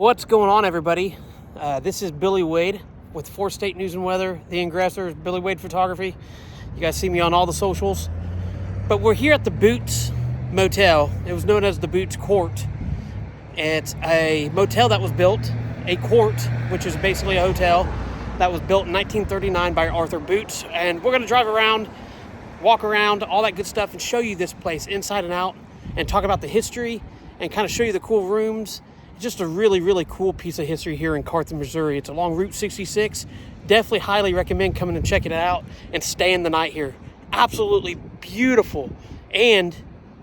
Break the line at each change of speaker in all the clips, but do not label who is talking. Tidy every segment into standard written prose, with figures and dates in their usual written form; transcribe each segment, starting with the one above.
What's going on, everybody? This is Billy Wade with 4 State News and Weather, the Ingressors, Billy Wade Photography. You guys see me on all the socials. But we're here at the Boots Motel. It was known as the Boots Court. It's a motel that was built, a court, which is basically a hotel, that was built in 1939 by Arthur Boots. And we're going to drive around, walk around, all that good stuff, and show you this place inside and out, and talk about the history, and kind of show you the cool rooms. Just a really, really cool piece of history here in Carthage, Missouri. It's along Route 66. Definitely highly recommend coming and checking it out and staying the night here. Absolutely beautiful. And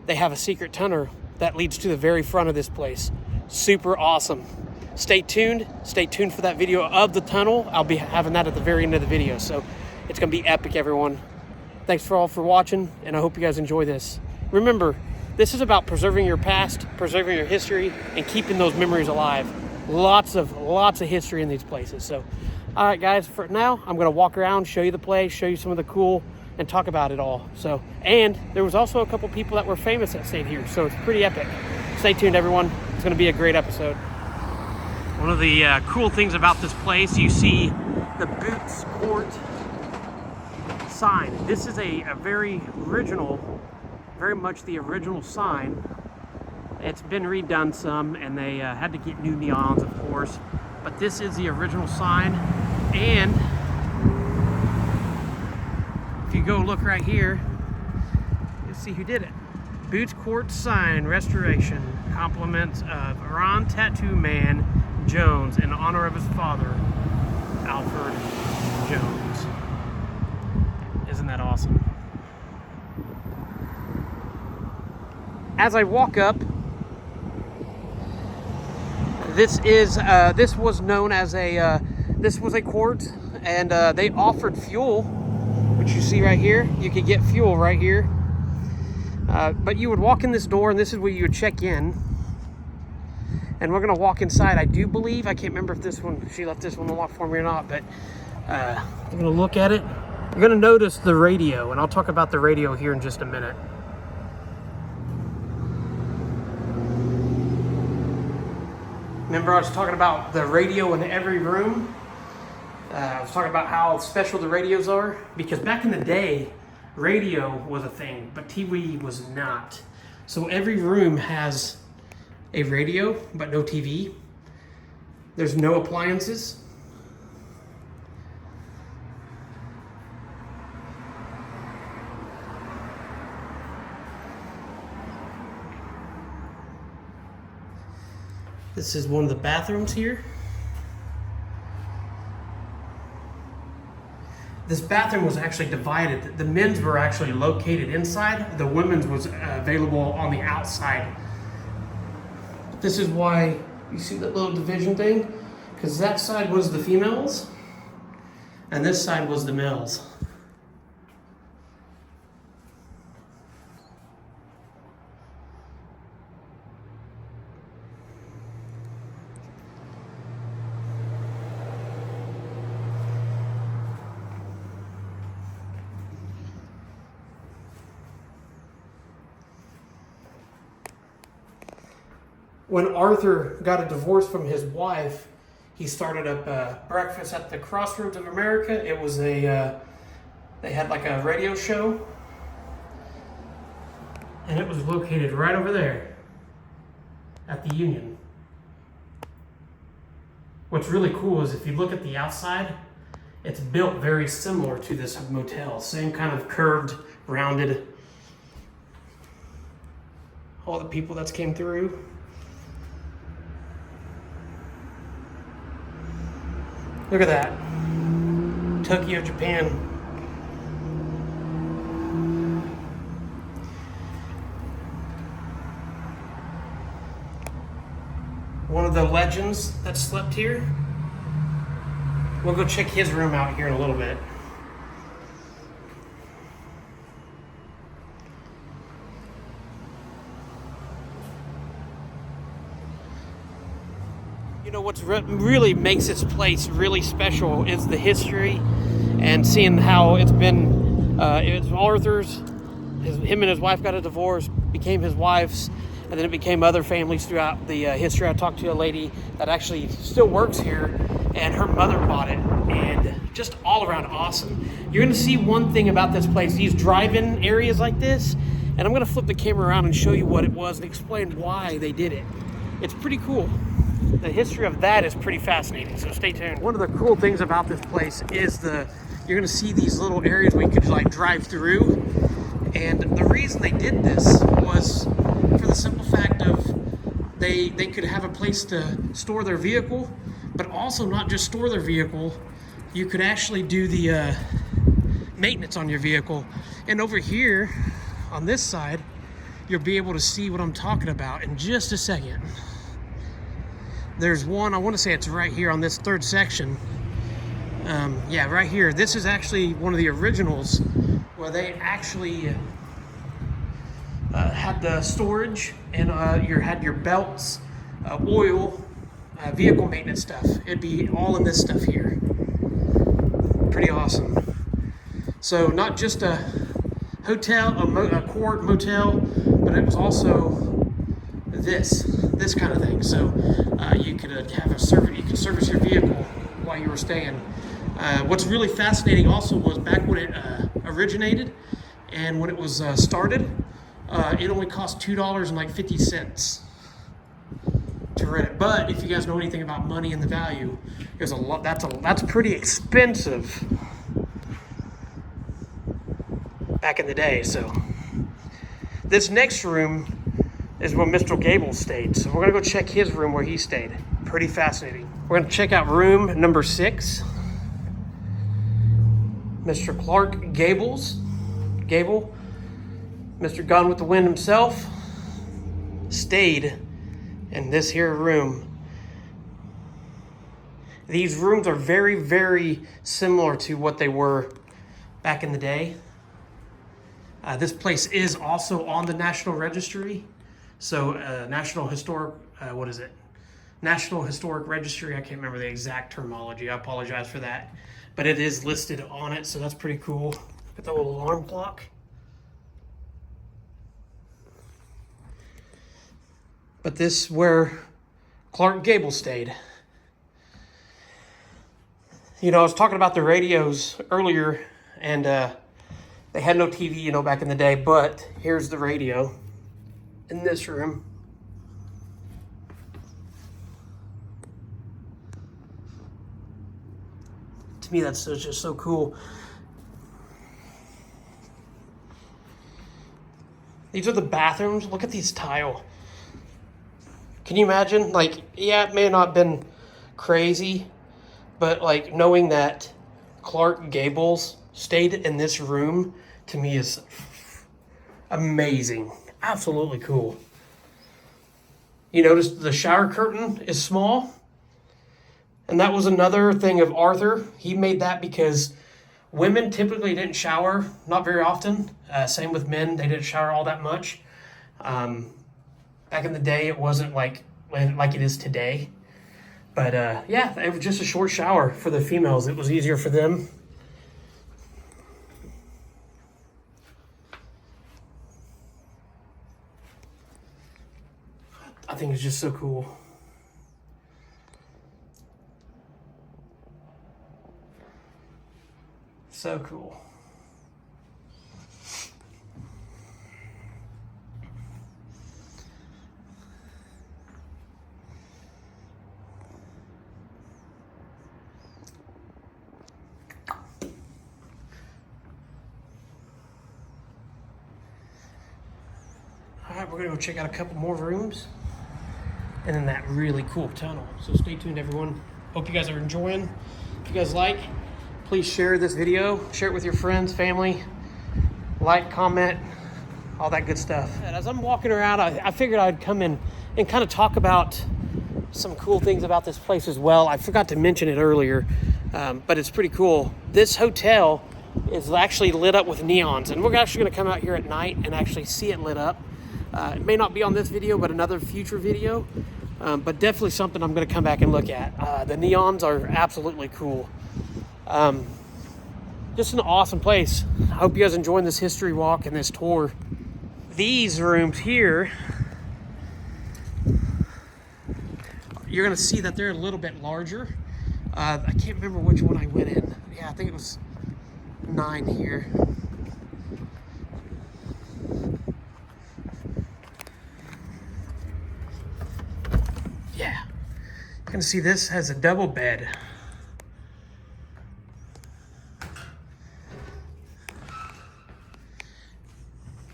they have a secret tunnel that leads to the very front of this place. Super awesome. Stay tuned. Stay tuned for that video of the tunnel. I'll be having that at the very end of the video. So it's going to be epic, everyone. Thanks for watching, and I hope you guys enjoy this. Remember, this is about preserving your past, preserving your history, and keeping those memories alive. Lots of history in these places. So, all right, guys, for now, I'm going to walk around, show you the place, show you some of the cool, and talk about it all. So, and there was also a couple people that were famous that stayed here, so it's pretty epic. Stay tuned, everyone. It's going to be a great episode. One of the cool things about this place, you see the Boots Court sign. This is a very original, very much the original sign. It's been redone some, and they had to get new neons, of course, but this is the original sign. And if you go look right here, you'll see who did it. Boots Court sign restoration, compliments of Ron Tattoo Man Jones in honor of his father, Alfred Jones. Isn't that awesome? As I walk up, this was known as this was a court, and they offered fuel, which you see right here. You could get fuel right here, but you would walk in this door, and this is where you would check in. And we're gonna walk inside. I do believe, I can't remember if she left this one unlocked for me or not, but I'm gonna look at it. You're gonna notice the radio, and I'll talk about the radio here in just a minute. Remember, I was talking about the radio in every room? I was talking about how special the radios are, because back in the day, radio was a thing, but TV was not. So every room has a radio, but no TV. There's no appliances. This is one of the bathrooms here. This bathroom was actually divided. The men's were actually located inside. The women's was available on the outside. This is why you see that little division thing, because that side was the females, and this side was the males. When Arthur got a divorce from his wife, he started up breakfast at the Crossroads of America. It was they had like a radio show, and it was located right over there at the Union. What's really cool is if you look at the outside, it's built very similar to this motel. Same kind of curved, rounded. All the people that's came through. Look at that. Tokyo, Japan. One of the legends that slept here. We'll go check his room out here in a little bit. You know, what's really makes this place really special is the history, and seeing how it's been, it was Arthur's, him and his wife got a divorce, became his wife's, and then it became other families throughout the history. I talked to a lady that actually still works here, and her mother bought it, and just all around awesome. You're gonna see one thing about this place, these drive-in areas like this, and I'm gonna flip the camera around and show you what it was and explain why they did it. It's pretty cool. The history of that is pretty fascinating, so stay tuned. One of the cool things about this place is you're gonna see these little areas where you could like drive through, and the reason they did this was for the simple fact of they could have a place to store their vehicle, but also not just store their vehicle, you could actually do the maintenance on your vehicle. And over here on this side, you'll be able to see what I'm talking about in just a second. There's one, I want to say it's right here on this third section. Yeah, right here. This is actually one of the originals where they actually had the storage and you had your belts, oil, vehicle maintenance stuff. It'd be all in this stuff here. Pretty awesome. So not just a hotel, a court motel, but it was also this kind of thing. So you could have a service. You could service your vehicle while you were staying. What's really fascinating also was back when it originated and when it was started, it only cost $2.50 to rent it. But if you guys know anything about money and the value, there's a lot. That's pretty expensive back in the day. So this next room is where Mr. Gable stayed. So we're gonna go check his room where he stayed. Pretty fascinating. We're gonna check out room number 6. Mr. Clark Gable, Mr. Gone with the Wind himself, stayed in this here room. These rooms are very, very similar to what they were back in the day. This place is also on the National Registry. So National Historic Registry. I can't remember the exact terminology. I apologize for that. But it is listed on it, so that's pretty cool. Got the little alarm clock. But this is where Clark Gable stayed. You know, I was talking about the radios earlier, and they had no TV, you know, back in the day, but here's the radio in this room. To me, that's just so cool. These are the bathrooms. Look at these tile. Can you imagine? Like, yeah, it may not have been crazy, but like knowing that Clark Gables stayed in this room, to me is amazing. Absolutely cool. You notice the shower curtain is small. And that was another thing of Arthur. He made that because women typically didn't shower, not very often. Same with men, they didn't shower all that much. Back in the day, it wasn't like it is today. But yeah, it was just a short shower for the females. It was easier for them. I think it's just so cool. So cool. All right, we're gonna go check out a couple more rooms and then that really cool tunnel. So stay tuned, everyone. Hope you guys are enjoying. If you guys like, please share this video, share it with your friends, family, like, comment, all that good stuff. And as I'm walking around, I figured I'd come in and kind of talk about some cool things about this place as well. I forgot to mention it earlier, but it's pretty cool. This hotel is actually lit up with neons, and we're actually gonna come out here at night and actually see it lit up. It may not be on this video, but another future video, but definitely something I'm gonna come back and look at. The neons are absolutely cool. Just an awesome place. I hope you guys enjoying this history walk and this tour. These rooms here you're gonna see that they're a little bit larger. I can't remember which one I went in. Yeah, I think it was 9 here. Yeah, you're gonna see this has a double bed.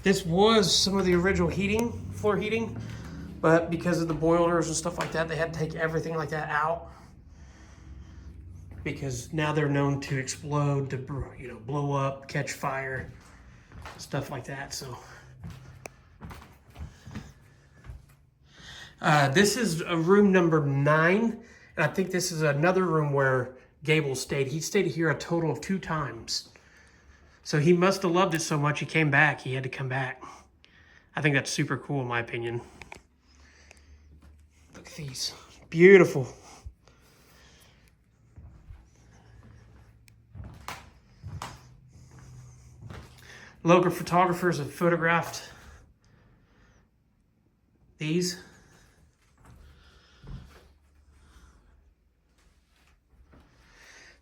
This was some of the original heating, floor heating, but because of the boilers and stuff like that, they had to take everything like that out because now they're known to explode, to blow up, catch fire, stuff like that. So this is a room number 9, and I think this is another room where Gable stayed. He stayed here a total of 2 times. So he must have loved it so much he came back. He had to come back. I think that's super cool in my opinion. Look at these. Beautiful. Local photographers have photographed these.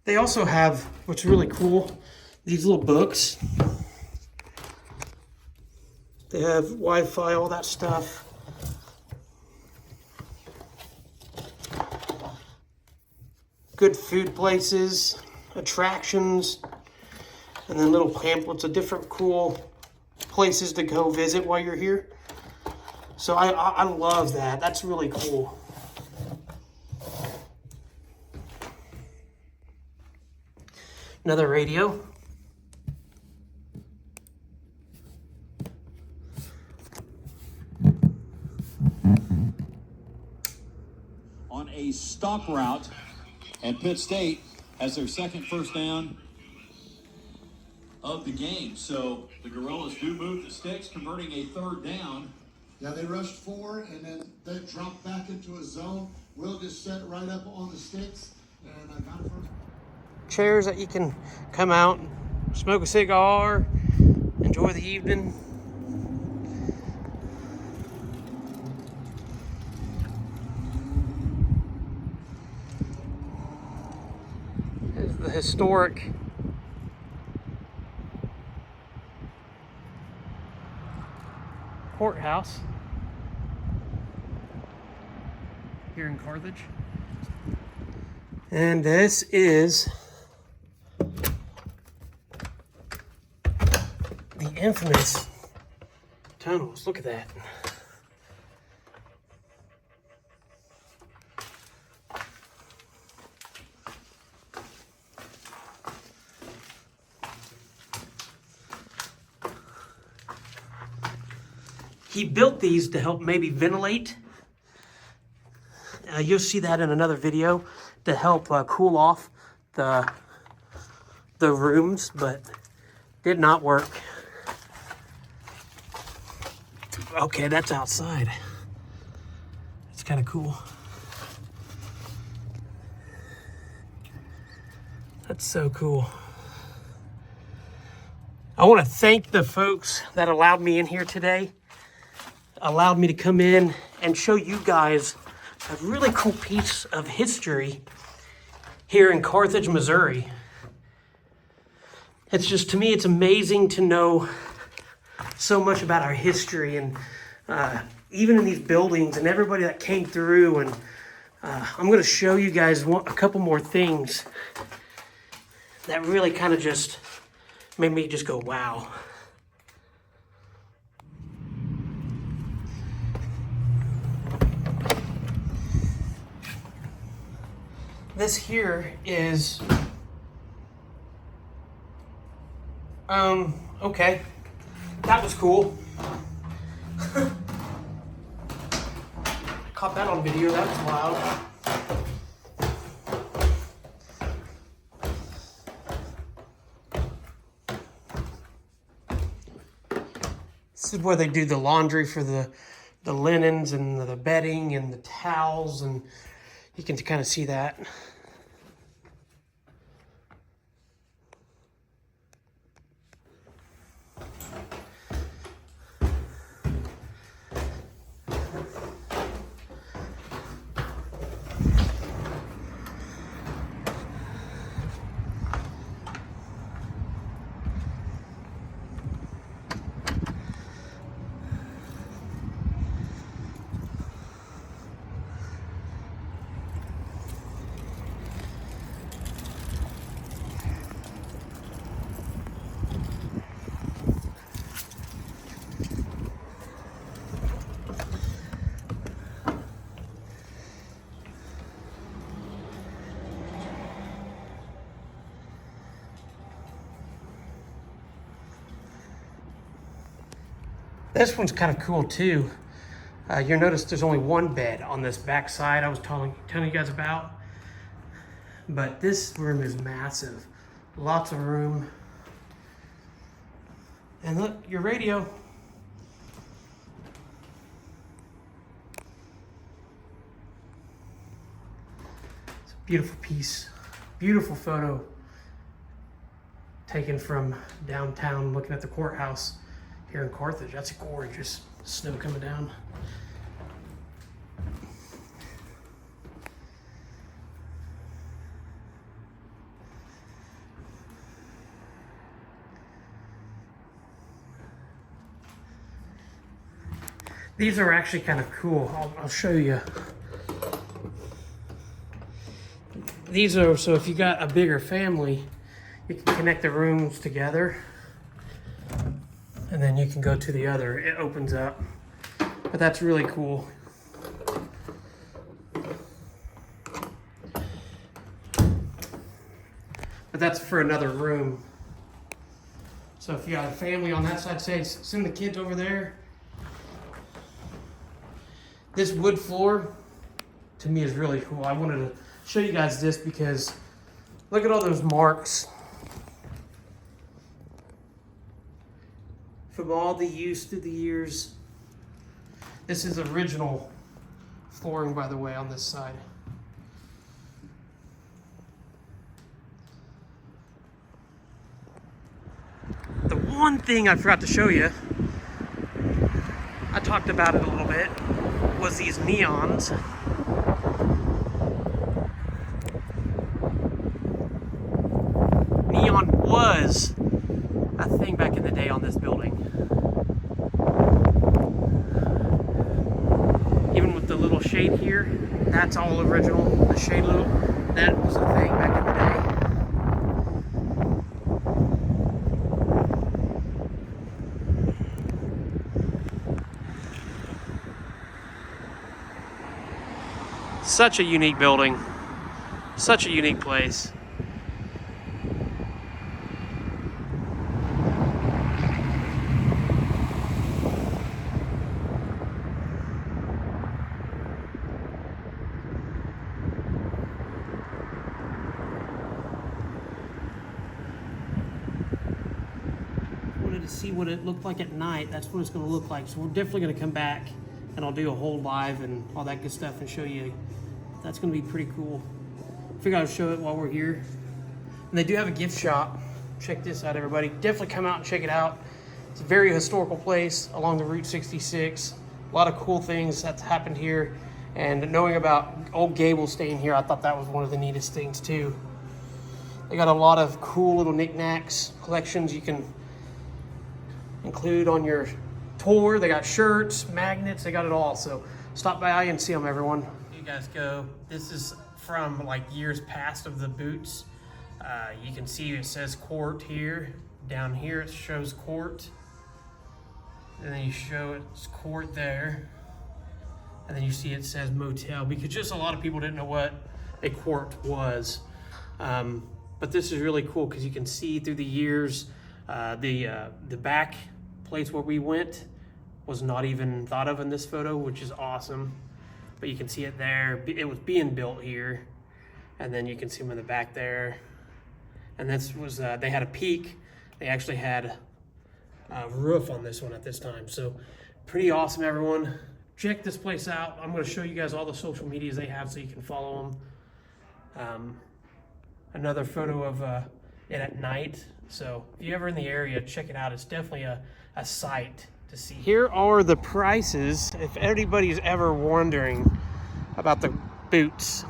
They also have, what's really cool, these little books. They have Wi-Fi, all that stuff. Good food places, attractions, and then little pamphlets of different cool places to go visit while you're here. So I love that. That's really cool. Another radio.
On a stop route, and Pitt State has their second first down of the game. So the Gorillas do move the sticks, converting a 3rd down.
Yeah, they rushed 4 and then they dropped back into a zone. Will just set right up on the sticks and I got it first.
Chairs that you can come out, smoke a cigar, enjoy the evening. There's the historic courthouse here in Carthage. And this is the infamous tunnels. Look at that. He built these to help maybe ventilate. You'll see that in another video to help cool off the rooms, but did not work. Okay, that's outside. It's kind of cool. That's so cool. I want to thank the folks that allowed me in here today, allowed me to come in and show you guys a really cool piece of history here in Carthage, Missouri. It's just, to me, it's amazing to know so much about our history, and even in these buildings and everybody that came through. And I'm going to show you guys a couple more things that really kind of just made me just go, wow. This here is, okay, that was cool. Caught that on video, that was wild. This is where they do the laundry for the linens and the bedding and the towels, and you can kind of see that. This one's kind of cool too. You'll notice there's only one bed on this back side I was telling you guys about. But this room is massive. Lots of room. And look, your radio. It's a beautiful piece. Beautiful photo taken from downtown looking at the courthouse here in Carthage. That's gorgeous. Snow coming down. These are actually kind of cool. I'll show you. These are, so if you got a bigger family, you can connect the rooms together and then you can go to the other. It opens up, but that's really cool. But that's for another room. So if you got a family on that side, say send the kids over there. This wood floor, to me, is really cool. I wanted to show you guys this because look at all those marks from all the use through the years. This is original flooring, by the way, on this side. The one thing I forgot to show you, I talked about it a little bit, was these neons. Neon was a thing back in the day on this building. Even with the little shade here, that's all original. The shade little, that was a thing back in the day. Such a unique building, such a unique place. Wanted to see what it looked like at night. That's what it's going to look like. So we're definitely going to come back and I'll do a whole live and all that good stuff and show you. That's gonna be pretty cool. Figured I'd show it while we're here. And they do have a gift shop. Check this out, everybody. Definitely come out and check it out. It's a very historical place along the Route 66. A lot of cool things that's happened here. And knowing about old Gable staying here, I thought that was one of the neatest things too. They got a lot of cool little knickknacks, collections you can include on your tour. They got shirts, magnets, they got it all. So stop by and see them, everyone. You guys go. This is from like years past of the Boots. You can see it says court here. Down here it shows court. And then you show it's court there. And then you see it says motel, because just a lot of people didn't know what a court was. But this is really cool because you can see through the years, the back place where we went was not even thought of in this photo, which is awesome. But you can see it there. It was being built here. And then you can see them in the back there. And this was, they had a peak. They actually had a roof on this one at this time. So pretty awesome, everyone. Check this place out. I'm going to show you guys all the social medias they have so you can follow them. Another photo of it at night. So if you're ever in the area, check it out. It's definitely a sight to see. Here are the prices if anybody's ever wondering about the Boots.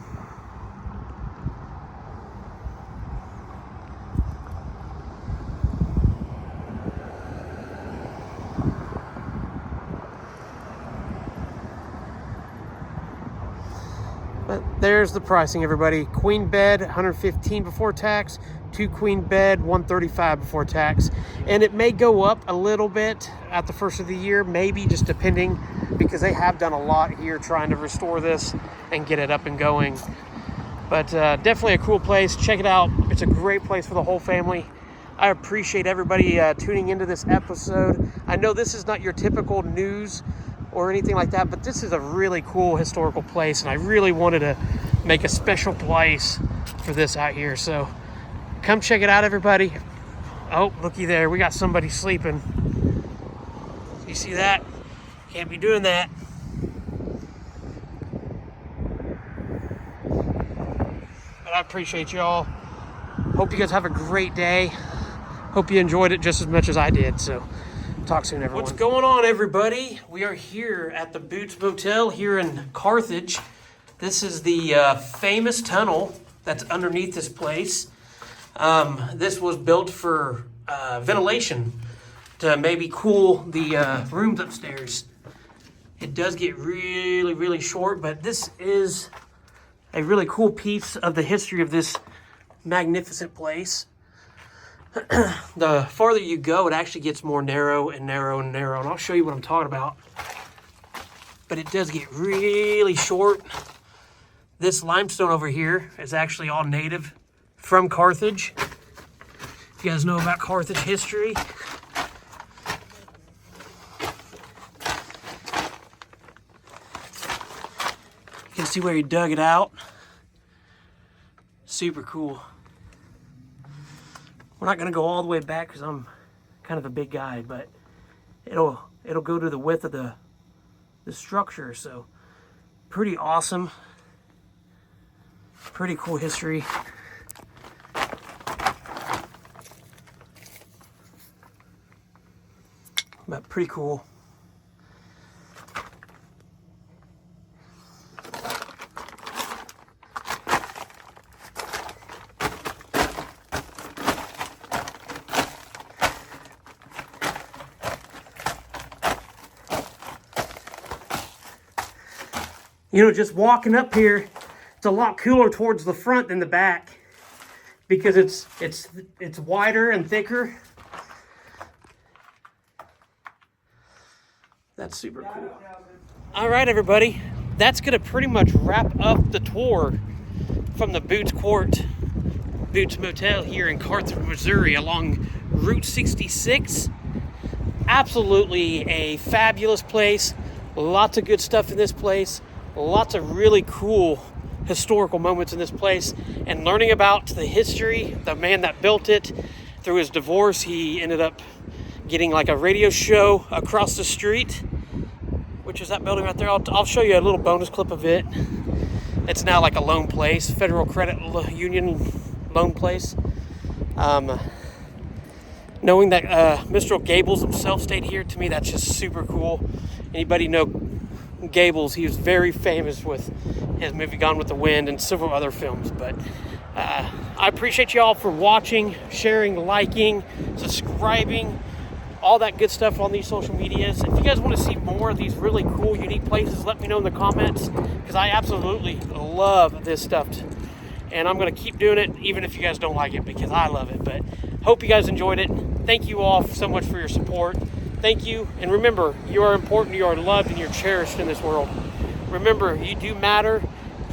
But there's the pricing, everybody. Queen bed, $115 before tax. 2 queen bed, $135 before tax. And it may go up a little bit at the first of the year, maybe, just depending, because they have done a lot here trying to restore this and get it up and going. But definitely a cool place. Check it out. It's a great place for the whole family. I appreciate everybody tuning into this episode. I know this is not your typical news or anything like that, but this is a really cool historical place, and I really wanted to make a special place for this out here. So come check it out, everybody. Oh, looky there. We got somebody sleeping. You see that? Can't be doing that. But I appreciate y'all. Hope you guys have a great day. Hope you enjoyed it just as much as I did. So talk soon, everyone. What's going on, everybody? We are here at the Boots Motel here in Carthage. This is the famous tunnel that's underneath this place. This was built for ventilation to maybe cool the rooms upstairs. It does get really, really short, but this is a really cool piece of the history of this magnificent place. The farther you go, it actually gets more narrow and narrow and narrow, and I'll show you what I'm talking about. But it does get really short. This limestone over here is actually all native from Carthage. If you guys know about Carthage history. You can see where he dug it out. Super cool. We're not gonna go all the way back because I'm kind of a big guy, but it'll go to the width of the structure. So pretty awesome. Pretty cool history. But pretty cool. You know, just walking up here, it's a lot cooler towards the front than the back because it's wider and thicker. That's super cool. All right, everybody. That's going to pretty much wrap up the tour from the Boots Motel here in Carthage, Missouri along Route 66. Absolutely a fabulous place. Lots of good stuff in this place. Lots of really cool historical moments in this place. And learning about the history, the man that built it, through his divorce, he ended up getting like a radio show across the street, which is that building right there. I'll show you a little bonus clip of it. It's now like a loan place, Federal Credit Union loan place. Knowing that Mr. Gables himself stayed here, to me, that's just super cool. Anybody know Gables? He was very famous with his movie Gone with the Wind and several other films. But I appreciate y'all for watching, sharing, liking, subscribing, all that good stuff on these social medias. If you guys want to see more of these really cool, unique places, let me know in the comments, because I absolutely love this stuff. And I'm going to keep doing it, even if you guys don't like it, because I love it. But hope you guys enjoyed it. Thank you all so much for your support. Thank you. And remember, you are important, you are loved, and you're cherished in this world. Remember, you do matter,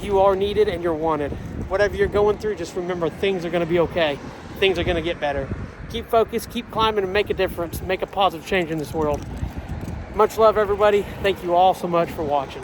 you are needed, and you're wanted. Whatever you're going through, just remember things are going to be okay. Things are going to get better. Keep focused, keep climbing, and make a difference. Make a positive change in this world. Much love, everybody. Thank you all so much for watching.